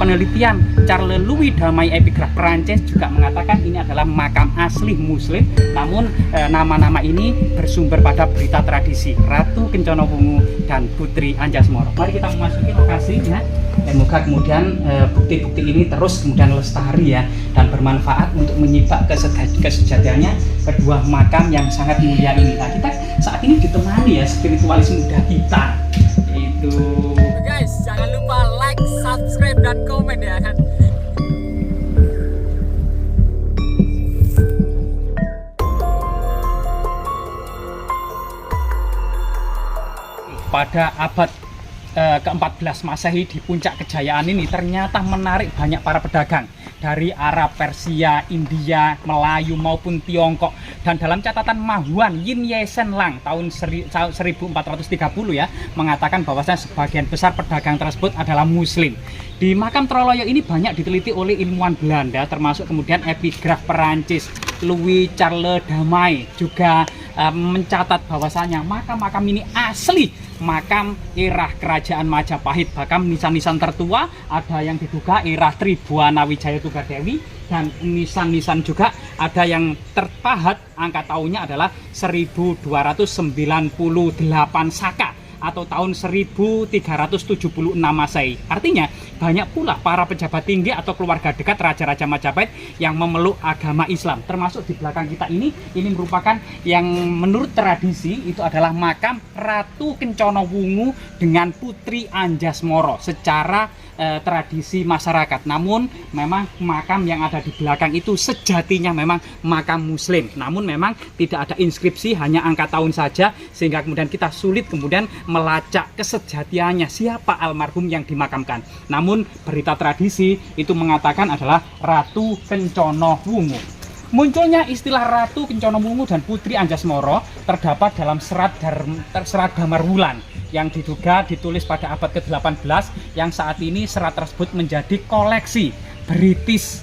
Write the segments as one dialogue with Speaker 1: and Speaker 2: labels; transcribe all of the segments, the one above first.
Speaker 1: penelitian Charles Louis Damai epigraf Perancis juga mengatakan ini adalah makam asli Muslim. Namun nama-nama ini bersumber pada berita tradisi Ratu Kencana Wungu dan Putri Anjasmara. Mari kita memasuki lokasinya. Semoga kemudian bukti-bukti ini terus kemudian lestari ya, dan bermanfaat untuk menyimak kesejatiannya kedua makam yang sangat mulia ini. Nah, kita saat ini ditemani ya spiritualis muda kita, itu
Speaker 2: guys, jangan lupa like, subscribe, dan komen ya kan.
Speaker 1: pada abad ke-14 Masehi di puncak kejayaan ini ternyata menarik banyak para pedagang dari Arab, Persia, India, Melayu maupun Tiongkok. Dan dalam catatan Mahuan Yin Ye Sen Lang tahun 1430 ya, mengatakan bahwasanya sebagian besar pedagang tersebut adalah Muslim. Di makam Troloyo ini banyak diteliti oleh ilmuwan Belanda, termasuk kemudian epigraf Perancis Louis Charles Damai juga mencatat bahwasanya makam-makam ini asli makam era kerajaan Majapahit. Bahkan nisan-nisan tertua ada yang diduga era Tribuana Wijaya Tunggadewi, dan nisan-nisan juga ada yang terpahat angka tahunnya adalah 1298 Saka atau tahun 1376 Masehi. Artinya banyak pula para pejabat tinggi atau keluarga dekat raja-raja Majapahit yang memeluk agama Islam. Termasuk di belakang kita ini merupakan yang menurut tradisi itu adalah makam Ratu Kencana Wungu dengan Putri Anjasmara secara tradisi masyarakat. Namun memang makam yang ada di belakang itu sejatinya memang makam Muslim. Namun memang tidak ada inskripsi, hanya angka tahun saja, sehingga kemudian kita sulit kemudian melacak kesejatiannya siapa almarhum yang dimakamkan. Namun berita tradisi itu mengatakan adalah Ratu Kencana Wungu. Munculnya istilah Ratu Kencana Wungu dan Putri Anjasmara terdapat dalam serat Damarwulan yang diduga ditulis pada abad ke-18, yang saat ini serat tersebut menjadi koleksi British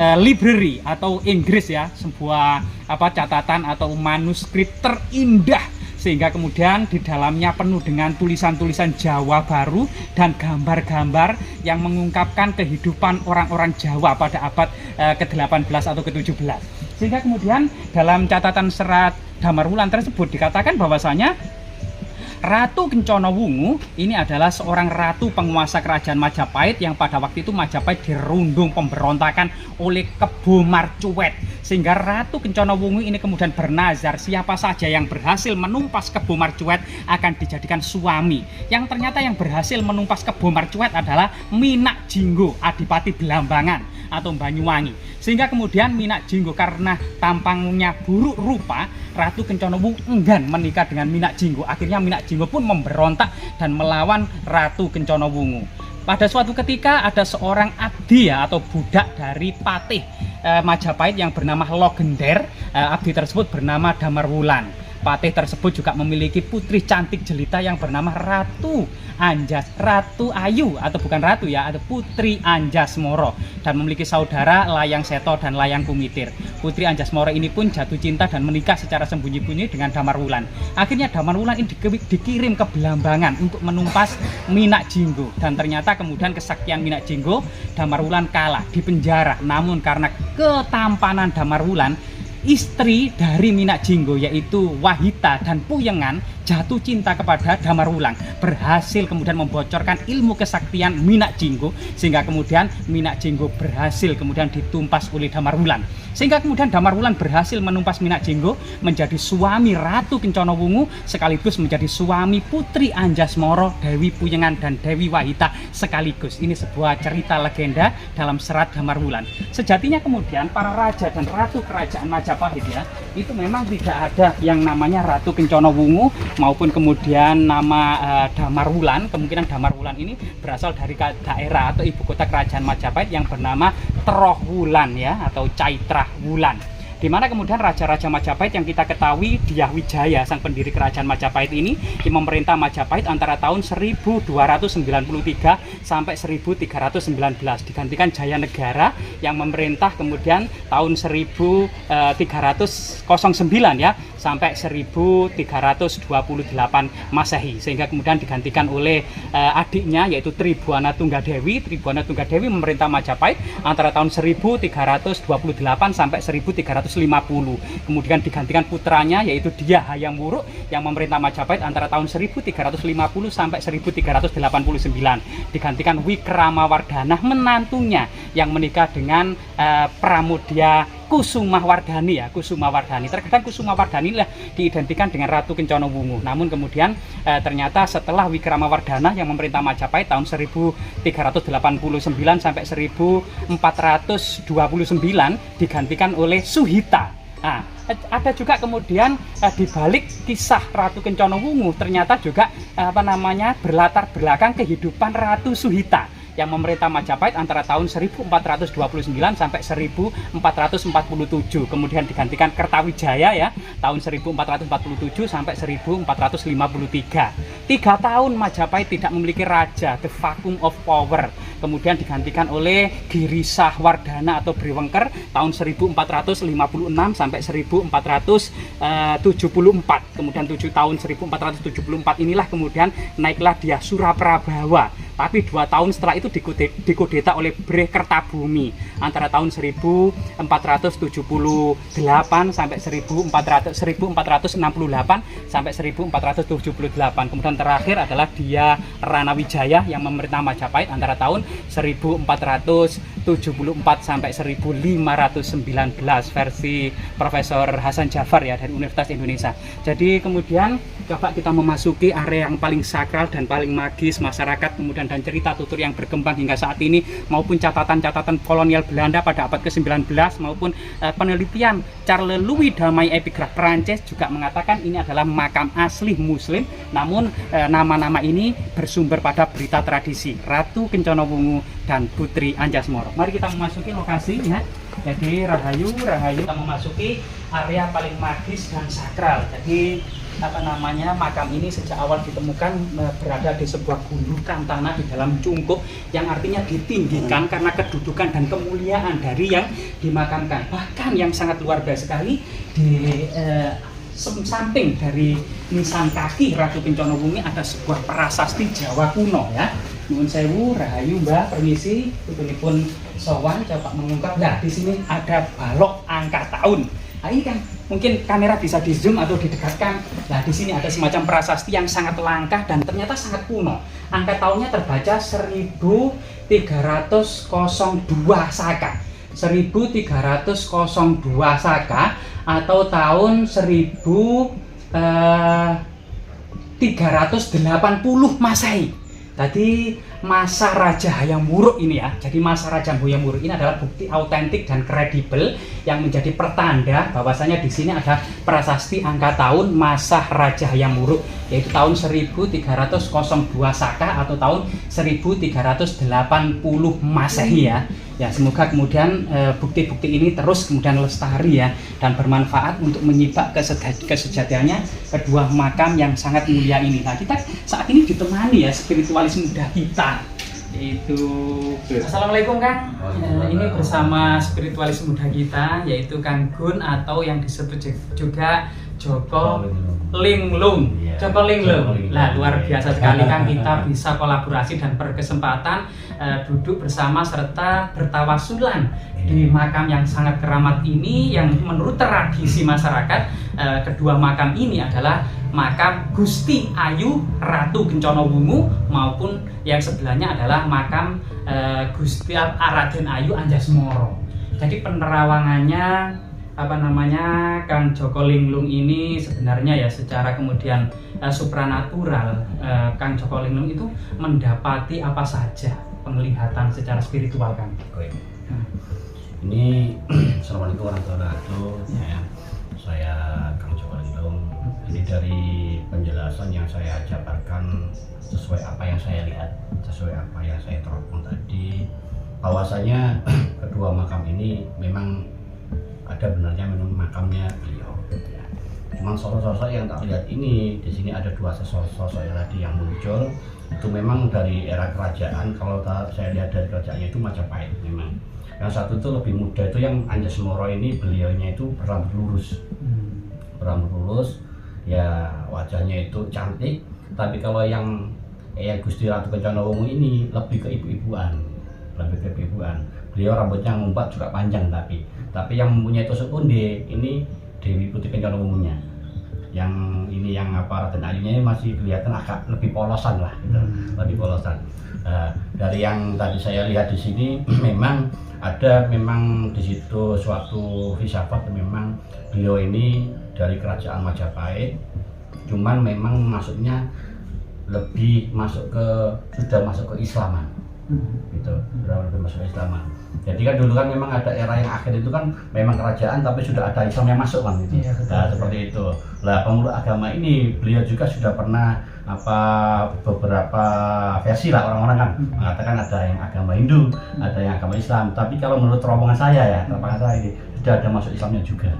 Speaker 1: Library atau Inggris ya, sebuah catatan atau manuskrip terindah, sehingga kemudian di dalamnya penuh dengan tulisan-tulisan Jawa baru dan gambar-gambar yang mengungkapkan kehidupan orang-orang Jawa pada abad ke-18 atau ke-17. Sehingga kemudian dalam catatan serat Damarwulan tersebut dikatakan bahwasanya Ratu Kencana Wungu ini adalah seorang ratu penguasa kerajaan Majapahit yang pada waktu itu Majapahit dirundung pemberontakan oleh Kebo Marcuet, sehingga Ratu Kencana Wungu ini kemudian bernazar siapa saja yang berhasil menumpas Kebo Marcuet akan dijadikan suami. Yang ternyata yang berhasil menumpas Kebo Marcuet adalah Minak Jinggo, Adipati Belambangan atau Banyuwangi. Sehingga kemudian Minak Jinggo karena tampangnya buruk rupa, Ratu Kencana Wungu enggan menikah dengan Minak Jinggo. Akhirnya Minak Jinggo pun memberontak dan melawan Ratu Kencana Wungu. Pada suatu ketika ada seorang abdi ya, atau budak dari patih Majapahit yang bernama Logender. Abdi tersebut bernama Damarwulan. Patih tersebut juga memiliki putri cantik jelita yang bernama Ratu Ayu, atau bukan Ratu ya, ada Putri Anjasmara, dan memiliki saudara Layang Seto dan Layang Kumitir. Putri Anjasmara ini pun jatuh cinta dan menikah secara sembunyi-sembunyi dengan Damarwulan. Akhirnya Damarwulan ini dikirim ke Belambangan untuk menumpas Minak Jinggo, dan ternyata kemudian kesaktian Minak Jinggo, Damarwulan kalah, dipenjara. Namun karena ketampanan Damarwulan, istri dari Minak Jinggo yaitu Wahita dan Puyengan jatuh cinta kepada Damarwulan, berhasil kemudian membocorkan ilmu kesaktian Minak Jinggo, sehingga kemudian Minak Jinggo berhasil kemudian ditumpas oleh Damarwulan. Sehingga kemudian Damarwulan berhasil menumpas Minak Jinggo, menjadi suami Ratu Kencana Wungu sekaligus menjadi suami Putri Anjasmara, Dewi Puyengan dan Dewi Wahita sekaligus. Ini sebuah cerita legenda dalam serat Damarwulan. Sejatinya kemudian para raja dan ratu kerajaan Majapahit ya, itu memang tidak ada yang namanya Ratu Kencana Wungu maupun kemudian nama Damarwulan. Kemungkinan Damarwulan ini berasal dari daerah atau ibu kota kerajaan Majapahit yang bernama Trohwulan ya, atau Caitra Wulan. di mana kemudian raja-raja Majapahit yang kita ketahui Dyah Wijaya, sang pendiri kerajaan Majapahit ini, yang memerintah Majapahit antara tahun 1293 sampai 1319, digantikan Jayanegara yang memerintah kemudian tahun 1309 ya, sampai 1328 Masehi, sehingga kemudian digantikan oleh adiknya yaitu Tribhuwana Tunggadewi. Tribhuwana Tunggadewi memerintah Majapahit antara tahun 1328 sampai 1350. Kemudian digantikan putranya yaitu Dyah Hayam Wuruk yang memerintah Majapahit antara tahun 1350 sampai 1389. Digantikan Wikramawardhana menantunya yang menikah dengan Pramodya Kusumawardhani ya, Kusumawardhani. Terkadang Kusumawardhani lah diidentikan dengan Ratu Kencana Wungu. Namun kemudian ternyata setelah Wikramawardhana yang memerintah Majapahit tahun 1389 sampai 1429 digantikan oleh Suhita. Nah, ada juga kemudian di balik kisah Ratu Kencana Wungu ternyata juga berlatar belakang kehidupan Ratu Suhita yang memerintah Majapahit antara tahun 1429 sampai 1447. Kemudian digantikan Kertawijaya ya, tahun 1447 sampai 1453. 3 tahun Majapahit tidak memiliki raja, the vacuum of power. Kemudian digantikan oleh Girisahwardhana atau Briwengker tahun 1456 sampai 1474. Kemudian 7 tahun 1474 inilah kemudian naiklah dia Suraprabawa. Tapi 2 tahun setelah itu dikudeta oleh Breh Kertabumi antara tahun 1478 sampai 1468 sampai 1478. Kemudian terakhir adalah dia Ranawijaya yang memerintah Majapahit antara tahun 1474 sampai 1519 versi Profesor Hasan Jafar ya dari Universitas Indonesia. Jadi kemudian coba kita memasuki area yang paling sakral dan paling magis masyarakat kemudian dan cerita tutur yang berkembang hingga saat ini maupun catatan-catatan kolonial Belanda pada abad ke-19 maupun penelitian Charles Louis Damai epigraf Prancis juga mengatakan ini adalah makam asli Muslim, namun nama-nama ini bersumber pada berita tradisi Ratu Kencana Wungu dan Putri Anjasmara. Mari kita memasuki lokasi ya. Jadi Rahayu kita memasuki area paling magis dan sakral. Jadi makam ini sejak awal ditemukan berada di sebuah gundukan tanah di dalam cungkup yang artinya ditinggikan karena kedudukan dan kemuliaan dari yang dimakamkan. Bahkan yang sangat luar biasa sekali di samping dari nisan kaki Ratu Kencana Wungu ada sebuah prasasti Jawa kuno ya. Nuwun sewu, Rahayu Mbak, permisi, putulipun sowan coba mengungkap. Nah, di sini ada balok angka tahun. Nah, ini kan mungkin kamera bisa di zoom atau didekatkan. Nah, di sini ada semacam prasasti yang sangat langka dan ternyata sangat kuno. Angka tahunnya terbaca 1302 Saka. 1302 Saka atau tahun 1380 Masehi. Tadi masa Raja Hayam Wuruk ini ya. Jadi masa Raja Hayam Wuruk ini adalah bukti autentik dan kredibel yang menjadi pertanda bahwasanya di sini ada prasasti angka tahun masa Raja Hayam Wuruk yaitu tahun 1302 Saka atau tahun 1380 Masehi ya. Ya, semoga kemudian bukti-bukti ini terus kemudian lestari ya dan bermanfaat untuk menyibak kesejatiannya kedua makam yang sangat mulia ini. Nah, kita saat ini ditemani ya spiritualis muda kita yaitu Assalamualaikum Kang. Ini bersama spiritualis muda kita yaitu Kang Gun atau yang disebut juga Joko Linglung. Joko Linglung. Nah, luar biasa sekali Kang, kita bisa kolaborasi dan berkesempatan duduk bersama serta bertawasulan di makam yang sangat keramat ini yang menurut tradisi masyarakat kedua makam ini adalah makam Gusti Ayu Ratu Kencana Wungu maupun yang sebelahnya adalah makam Gusti Raden Ayu Anjasmara. Jadi penerawangannya Kang Joko Linglung ini sebenarnya ya secara kemudian supranatural Kang Joko Linglung itu mendapati apa saja penglihatan secara spiritual Kang.
Speaker 3: Ini Assalamualaikum warahmatullahi wabarakatuh ya. Saya Kang Joko Linglung. Ini dari penjelasan yang saya jabarkan sesuai apa yang saya lihat, sesuai apa yang saya teropong tadi bahwasanya kedua makam ini memang ada benarnya memang makamnya beliau. Ya. Cuma sosok-sosok yang tak lihat ini di sini ada dua sosok yang tadi yang muncul itu memang dari era kerajaan. Kalau saya lihat dari kerajaannya itu Majapahit memang. Yang satu itu lebih muda itu yang Anjasmara ini beliaunya itu berambut lurus. berambut lurus, ya wajahnya itu cantik. Tapi kalau yang Gusti Ratu Kencana Wungu ini lebih ke ibu-ibuan. Beliau rambutnya ngumpat juga panjang, tapi yang mempunyai tusuk konde ini Dewi Putri Kencana Wungunya. Yang ini yang Raden Ayunya ini masih kelihatan agak lebih polosan lah gitu. Lebih polosan. Dari yang tadi saya lihat di sini memang di situ suatu filsafat, memang beliau ini dari kerajaan Majapahit, cuman memang masuknya lebih sudah masuk ke Islaman gitu, lebih masuk ke Islaman. Jadi kan dulu kan memang ada era yang akhir itu kan memang kerajaan tapi sudah ada Islam yang masuk kan gitu.
Speaker 1: Iya,
Speaker 3: Seperti itu. Lah pemeluk agama ini beliau juga sudah pernah beberapa versi lah, orang-orang kan mengatakan ada yang agama Hindu, ada yang agama Islam. Tapi kalau menurut rombongan saya ini sudah ada masuk Islamnya juga.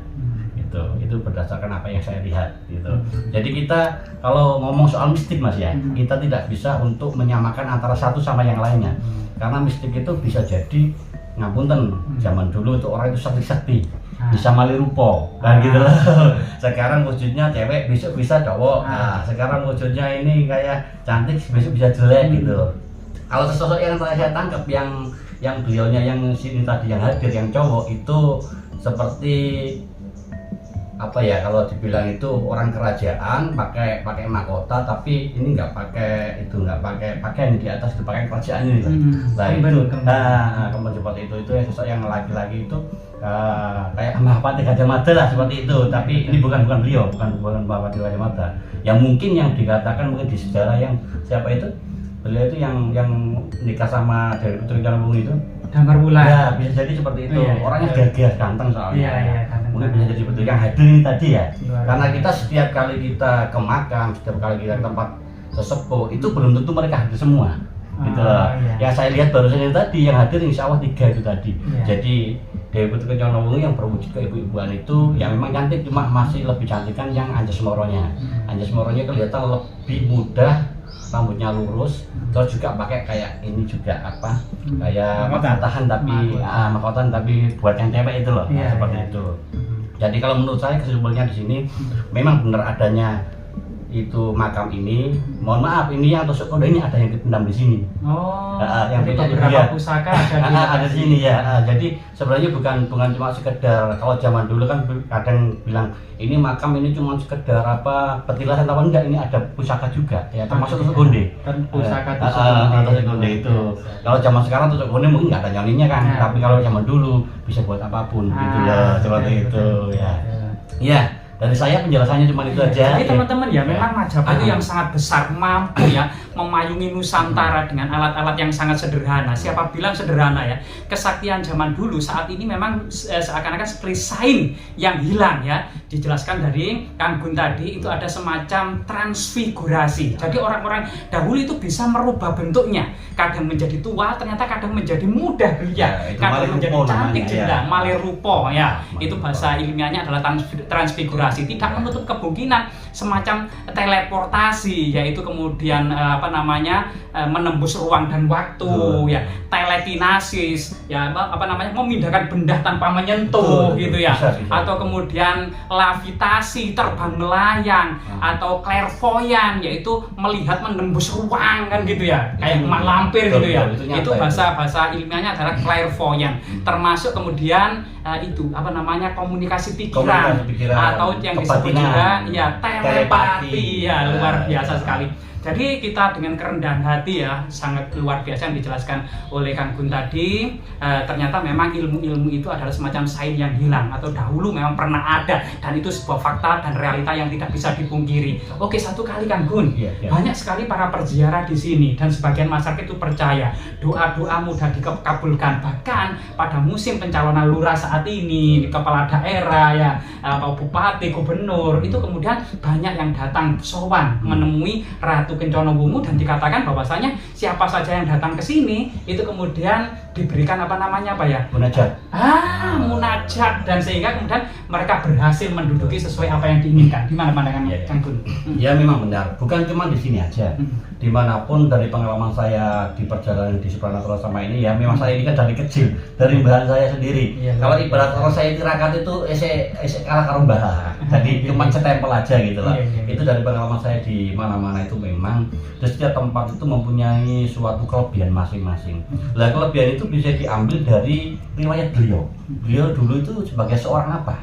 Speaker 3: Itu berdasarkan apa yang saya lihat gitu. Jadi kita kalau ngomong soal mistik Mas ya, kita tidak bisa untuk menyamakan antara satu sama yang lainnya. Karena mistik itu bisa jadi ngapunten, zaman dulu itu orang itu sakti-sakti, bisa mali rupa kan gitu loh. Sekarang wujudnya cewek, besok bisa cowok. Sekarang wujudnya ini kayak cantik, besok bisa jelek gitu. Kalau sosok yang saya tangkap yang beliaunya yang sini tadi yang hadir yang cowok itu seperti apa ya, kalau dibilang itu orang kerajaan pakai mahkota, tapi ini nggak pakai pakaian di atas, itu pakai kerajaan ini. Nah itu kemben seperti itu yang sosok yang laki-laki itu kayak Mahapati Gajah Mada lah seperti itu. Tapi ini bukan beliau, bukan Mahapati Gajah Mada. Yang mungkin yang dikatakan mungkin di sejarah yang siapa itu, beliau itu yang nikah sama Dewi Putri Kencana Wungu itu.
Speaker 1: Damar Wulan.
Speaker 3: Ya, bisa jadi seperti itu. Orangnya gagah, ganteng soalnya.
Speaker 1: Ganteng.
Speaker 3: Mungkin bisa jadi seperti itu. Yang hadir ini tadi ya. Karena kita setiap kali kita ke makam, setiap kali kita ke tempat sesepuh, itu belum tentu mereka hadir semua. Gitu loh. Yang saya lihat barusan itu tadi, yang hadir insya Allah 3 itu tadi. Jadi Dewi Putri Kencana Wungu yang berwujud ke ibu-ibuan itu yang memang cantik, cuma masih lebih cantik kan yang Anjas Moronya. Anjas Moronya kelihatan lebih mudah, rambutnya lurus, terus juga pakai kayak ini juga kayak mahkotaan tapi buat yang cewek itu loh, seperti itu. Jadi kalau menurut saya kesimpulannya di sini memang benar adanya itu makam ini. Mohon maaf, ini yang tusuk konde ini ada yang dipendam di sini.
Speaker 1: Yang beberapa pusaka
Speaker 3: ada di sini ya. Jadi sebenarnya bukan cuma sekedar, kalau zaman dulu kan kadang bilang ini makam ini cuma sekedar petilasan atau enggak, ini ada pusaka juga ya, termasuk tusuk konde.
Speaker 1: Pusaka
Speaker 3: tusuk konde itu. Kalau zaman sekarang tusuk konde mungkin nggak ada nyalinya kan, tapi kalau zaman dulu bisa buat apapun gitu loh, seperti itu ya. Ya. Dari saya penjelasannya cuma itu aja.
Speaker 1: Jadi teman-teman ya, memang Majapahit itu yang sangat besar, mampu ya memayungi Nusantara dengan alat-alat yang sangat sederhana. Siapa bilang sederhana ya? Kesaktian zaman dulu saat ini memang seakan-akan seperti sains yang hilang ya. Dijelaskan dari Kang Gun tadi, itu ada semacam transfigurasi. Jadi orang-orang dahulu itu bisa merubah bentuknya. Kadang menjadi tua, ternyata kadang menjadi muda belia, kadang menjadi cantik jenda, malih rupa ya. Itu bahasa ilmiahnya adalah transfigurasi. Tidak menutup kemungkinan semacam teleportasi, yaitu kemudian menembus ruang dan waktu ya, telekinesis ya, memindahkan benda tanpa menyentuh gitu ya, atau kemudian levitasi, terbang melayang, atau clairvoyant, yaitu melihat menembus ruang kan gitu ya, kayak emak lampir gitu ya. Itu bahasa ilmiahnya adalah clairvoyant. Termasuk kemudian komunikasi pikiran atau yang disebut juga ya telepati ya, luar biasa sekali. Jadi kita dengan kerendahan hati ya, sangat luar biasa yang dijelaskan oleh Kang Gun tadi. Ternyata memang ilmu-ilmu itu adalah semacam sains yang hilang, atau dahulu memang pernah ada, dan itu sebuah fakta dan realita yang tidak bisa dipungkiri. Oke, satu kali Kang Gun, banyak sekali para perziarah di sini, dan sebagian masyarakat itu percaya doa-doa mudah dikabulkan. Bahkan pada musim pencalonan lurah saat ini, kepala daerah ya, bupati, gubernur, itu kemudian banyak yang datang sowan menemui Ratu Kencana Wungu, dan dikatakan bahwasanya siapa saja yang datang ke sini itu kemudian diberikan apa namanya Pak ya?
Speaker 3: Munajat.
Speaker 1: Munajat, dan sehingga kemudian mereka berhasil menduduki sesuai apa yang diinginkan. Gimana pandangan
Speaker 3: Iya, iya.
Speaker 1: Kang Gun?
Speaker 3: Ya memang benar, bukan cuma di sini aja. Dimanapun dari pengalaman saya di perjalanan di Supranatural sama ini ya, memang saya ini kan dari kecil, dari bahan saya sendiri.
Speaker 1: Iya,
Speaker 3: Kalau
Speaker 1: iya.
Speaker 3: ibarat orang saya tirakat itu ese kalah karo mbah. Jadi cuma setempel aja gitu lah.
Speaker 1: Iya, iya, iya.
Speaker 3: Itu dari pengalaman saya di mana-mana itu memang di setiap tempat itu mempunyai suatu kelebihan masing-masing. Lah kelebihan itu bisa diambil dari riwayat beliau. Beliau dulu itu sebagai seorang apa?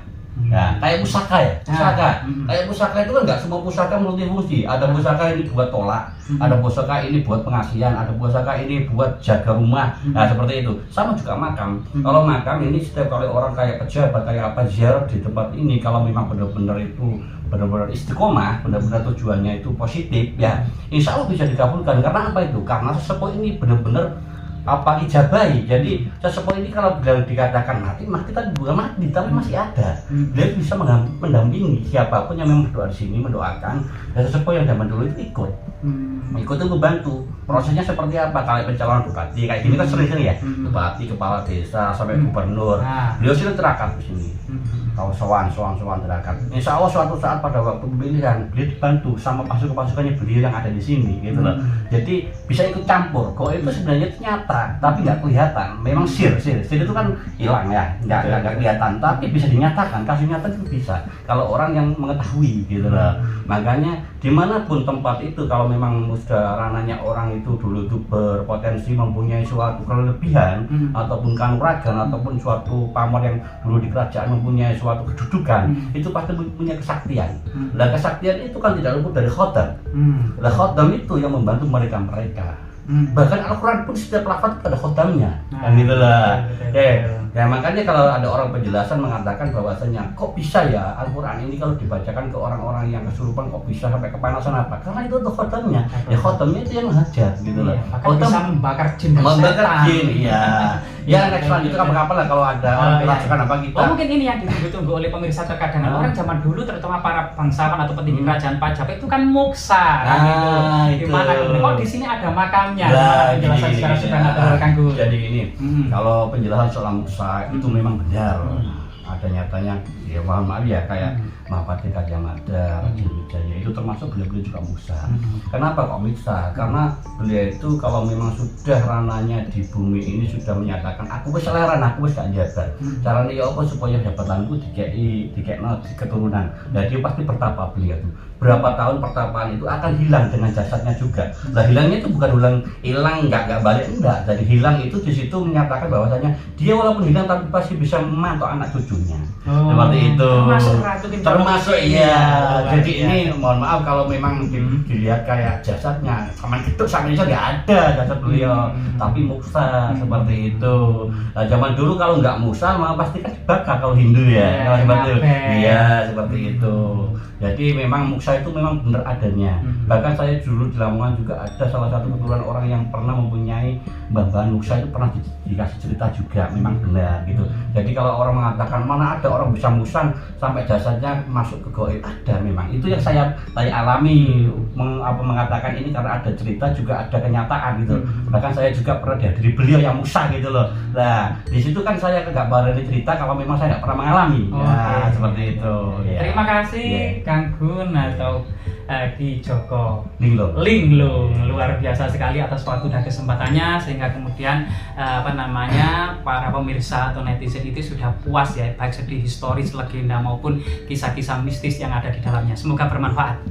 Speaker 3: Ya, kayak pusaka ya, pusaka. Kayak pusaka itu kan nggak semua pusaka multifungsi. Ada pusaka ini buat tolak, ada pusaka ini buat pengasihan, ada pusaka ini buat jaga rumah. Nah seperti itu. Sama juga makam. Kalau makam ini setiap kali orang kayak pejabat kayak apa ziarah di tempat ini, kalau memang benar-benar itu benar-benar istiqomah, benar-benar tujuannya itu positif, ya insya Allah bisa dikabulkan. Karena apa itu? Karena sesepuh ini benar-benar apa ijabahi. Jadi sesepuh ini kalau beliau dikatakan mati kan bukan mati tapi masih ada. Beliau bisa mendampingi siapapun yang memang berdoa di sini, mendoakan. Dan sesepuh yang zaman dulu itu ikut itu membantu. Prosesnya seperti apa? Kalau pencalonan bupati kayak gini kan sering-sering ya, bupati, kepala desa sampai gubernur. Beliau sih terakat di sini. Tahu sowan terakat. Insya Allah suatu saat pada waktu pemilihan beliau dibantu sama pasukan-pasukannya beliau yang ada di sini gitu loh. Jadi bisa ikut campur. Kok itu sebenarnya itu nyata tapi nggak kelihatan. Memang sir itu kan hilang ya, nggak kelihatan tapi bisa dinyatakan. Kasus nyata itu bisa kalau orang yang mengetahui gitu loh. Makanya dimanapun tempat itu kalau memang sudah ranahnya orang itu dulu itu berpotensi mempunyai suatu kelebihan ataupun kanuragan ataupun suatu pamor yang dulu di kerajaan mempunyai suatu kedudukan, itu pasti punya kesaktian. Lah kesaktian itu kan tidak luput dari khotam. Lah khotam itu yang membantu mereka. Bahkan Al-Quran pun setiap lafaz ada khotamnya. Kan gitu lah. Ya makanya kalau ada orang penjelasan mengatakan bahwasanya kok bisa ya Al-Quran ini kalau dibacakan ke orang-orang yang kesurupan kok bisa sampai kepanasan apa? Karena itu tuh khotamnya. Ya khotamnya itu yang mengajar gitu loh.
Speaker 1: Khotam bisa membakar jin dan
Speaker 3: membakar
Speaker 1: setan.
Speaker 3: jin, iya. Ya next selanjutnya kapan-kapan lah kalau ada orang kerasukan apa kita.
Speaker 1: Mungkin ini yang ditunggu-tunggu oleh pemirsa. Terkadang orang zaman dulu terutama para bangsawan atau petinggi kerajaan Pajapahit itu kan muksa kan gitu. Gimana kok di sini ada makamnya? Penjelasan secara supranatural Kang Gun.
Speaker 3: Jadi ini kalau penjelasan soal Musa itu memang benar. Ada nyatanya, ya mohon maaf ya kayak Mahapati Kajang Mada, Raja Wijaya itu termasuk beliau juga Musa. Kenapa kok Musa? Karena beliau itu kalau memang sudah ranahnya di bumi ini sudah menyatakan aku wis leren, aku wis gak jabat. Caranya ya apa supaya jabatanku dikekno di keturunan. Nah dia pasti bertapa beliau itu. Berapa tahun pertapaan itu akan hilang dengan jasadnya juga. Nah hilangnya itu bukan hilang nggak balik enggak. Jadi hilang itu di situ menyatakan bahwasanya dia walaupun hilang tapi pasti bisa memantau anak cucunya. Seperti itu. Termasuk iya. Jadi ini mohon maaf kalau memang dilihat kayak jasadnya sama gitu sama itu nggak ada jasad beliau, tapi Musa seperti itu. Nah zaman dulu kalau nggak Musa malah pasti kan dibakar kalau Hindu ya. Kalau seperti itu. Iya seperti itu. Jadi memang Musa itu memang benar adanya. Bahkan saya dulu di Lamongan juga ada salah satu keturunan orang yang pernah mempunyai mbah Musa itu pernah dikasih cerita juga memang benar gitu. Jadi kalau orang mengatakan mana ada orang bisa musan sampai jasadnya masuk ke goib, ada memang. Itu yang saya alami mengatakan ini karena ada cerita juga ada kenyataan gitu. Bahkan saya juga pernah dihadiri beliau yang Musa gitu loh. Nah di situ kan saya nggak berani cerita kalau memang saya nggak pernah mengalami. Nah seperti itu. Ya.
Speaker 1: Terima kasih Kang Gun atau Ki Joko
Speaker 3: Linglung,
Speaker 1: luar biasa sekali atas waktu dan kesempatannya sehingga kemudian para pemirsa atau netizen itu sudah puas ya baik segi historis, legenda maupun kisah-kisah mistis yang ada di dalamnya. Semoga bermanfaat.